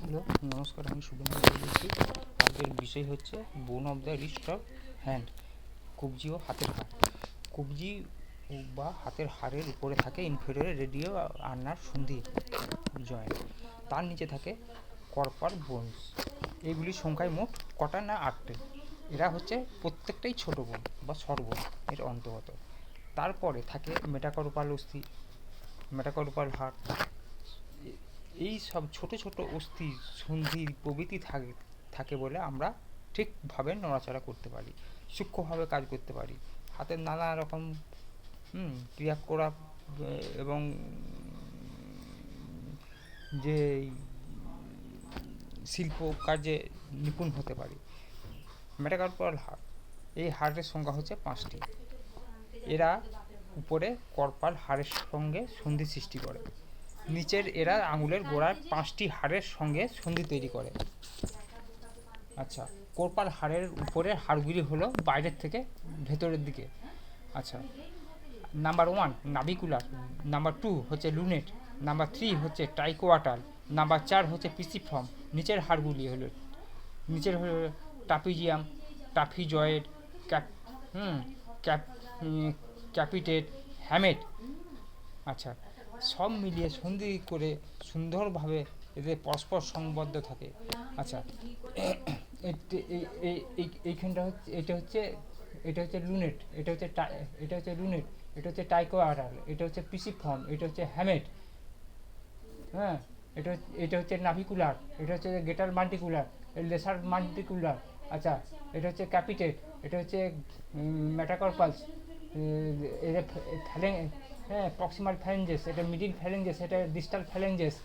Hello, নমস্কার। আমি শুভেন্দু বলছি। আজকের বিষয় হচ্ছে bone of the wrist of hand, কবজি ও হাতের হাড়। কবজি বা হাতের হাড়ের উপরে থাকে ইনফেরিয়র রেডিও আলনার সন্ধি জয়েন্ট, তার নিচে থাকে কর্পাল বোনস। এইগুলির সংখ্যায় মোট কটা না 8টে। এরা হচ্ছে প্রত্যেকটাই ছোট বোন বা সরবোন এর অন্তর্গত। তারপরে থাকে মেটাকার্পাল অস্থি, মেটাকার্পাল হাড়। এই সব ছোট ছোট অস্থি সন্ধি প্রভৃতি থাকে বলে আমরা ঠিকভাবে নড়াচড়া করতে পারি, সূক্ষ্মভাবে কাজ করতে পারি। হাতের নানা রকম ক্রিয়াকলাপ এবং যে শিল্প কার্যে নিপুণ হতে পারি। মেটাকার্পাল হাড়, এই হাড়ের সংখ্যা হচ্ছে 5টি। এরা উপরে কর্পাল হাড়ের সঙ্গে সন্ধি সৃষ্টি করে, নিচের এরা আঙুলের গোড়ার 5টি হাড়ের সঙ্গে সন্ধি তৈরি করে। আচ্ছা, কর্পাল হাড়ের উপরের হাড়গুলি হলো বাইরের থেকে ভেতরের দিকে। আচ্ছা, নাম্বার 1 নাভিকুলার, নাম্বার 2 হচ্ছে লুনেট, নাম্বার 3 হচ্ছে ট্রাইকোয়াটাল, নাম্বার 4 হচ্ছে পিসিফর্ম। নিচের হাড়গুলি হলো নিচের হলো trapezium, trapezoid, cap cap capitate, hamate. আচ্ছা, সব মিলিয়ে সন্ধি করে সুন্দরভাবে এদের পরস্পর সংবদ্ধ থাকে। আচ্ছা, এইখানটা হচ্ছে এটা হচ্ছে লুনেট, এটা হচ্ছে লুনেট, এটা হচ্ছে টাইকোয়াটাল, এটা হচ্ছে পিসিফর্ম, এটা হচ্ছে হ্যামেট। হ্যাঁ, এটা হচ্ছে নাভিকুলার, এটা হচ্ছে গেটার মাল্টিকুলার, লেসার মাল্টিকুলার। আচ্ছা, এটা হচ্ছে ক্যাপিটেট, এটা হচ্ছে মেটাকার্পালস, এটা হ্যাঁ প্রক্সিমাল ফ্যালেঞ্জেস, এটা মিডিল ফ্যালেঞ্জেস, এটা ডিস্টাল ফ্যালেঞ্জেস।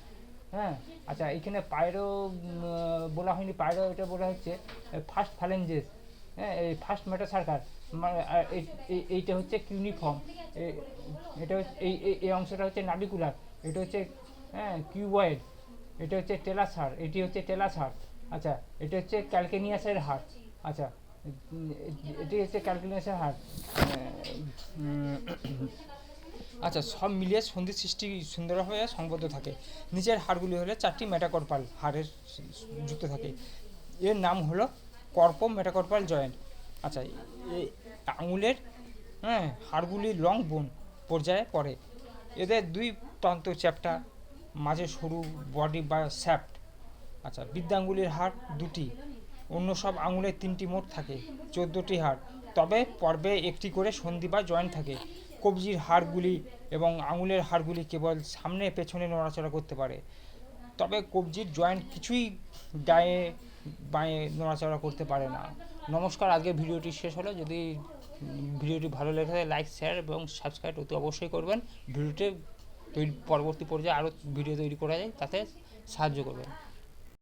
হ্যাঁ, আচ্ছা, এখানে পায়রো বলা হয়নি, পায়রো এটা বলা হচ্ছে ফার্স্ট ফ্যালেঞ্জেস। হ্যাঁ, এই ফার্স্ট মেটাসার্কাল, এইটা হচ্ছে কিউনিফর্ম। এটা হচ্ছে এই অংশটা হচ্ছে নাভিকুলার, এটা হচ্ছে কিউবয়েড, এটা হচ্ছে টেলাসার, এটি হচ্ছে টেলাসার। আচ্ছা, এটা হচ্ছে ক্যালকেনিয়াসের হাড়। আচ্ছা, এটি হচ্ছে ক্যালকেনিয়াসের হাড়। আচ্ছা, সব মিলিয়ে সন্ধি সৃষ্টি সুন্দরভাবে সংবদ্ধ থাকে। নিচের হাড়গুলি হলো 4টি মেটাকার্পাল হাড়ের যুক্ত থাকে। এর নাম হলো কর্পো মেটাকার্পাল জয়েন্ট। আচ্ছা, এই আঙুলের হাড়গুলি লং বোন পর্যায়ে পড়ে। এদের দুই প্রান্ত চ্যাপ্টা, মাঝে সরু বডি বা শ্যাফট। আচ্ছা, বৃদ্ধাঙ্গুলির হাড় 2টি, অন্য সব আঙুলের 3টি, মোট থাকে 14টি হাড়। তবে পর্বে একটি করে সন্ধি বা জয়েন্ট থাকে। কবজির হাড়গুলি এবং আঙুলের হাড়গুলি কেবল সামনে পেছনে নড়াচড়া করতে পারে, তবে কবজির জয়েন্ট কিছুই ডায়ে বাঁয়ে নড়াচড়া করতে পারে না। নমস্কার, আজকের ভিডিওটি শেষ হলো। যদি ভিডিওটি ভালো লেগে থাকে লাইক, শেয়ার এবং সাবস্ক্রাইব অতি অবশ্যই করবেন। ভিডিওটি পরবর্তী পর্যায়ে আরও ভিডিও তৈরি করা যায় তাতে সাহায্য করবেন।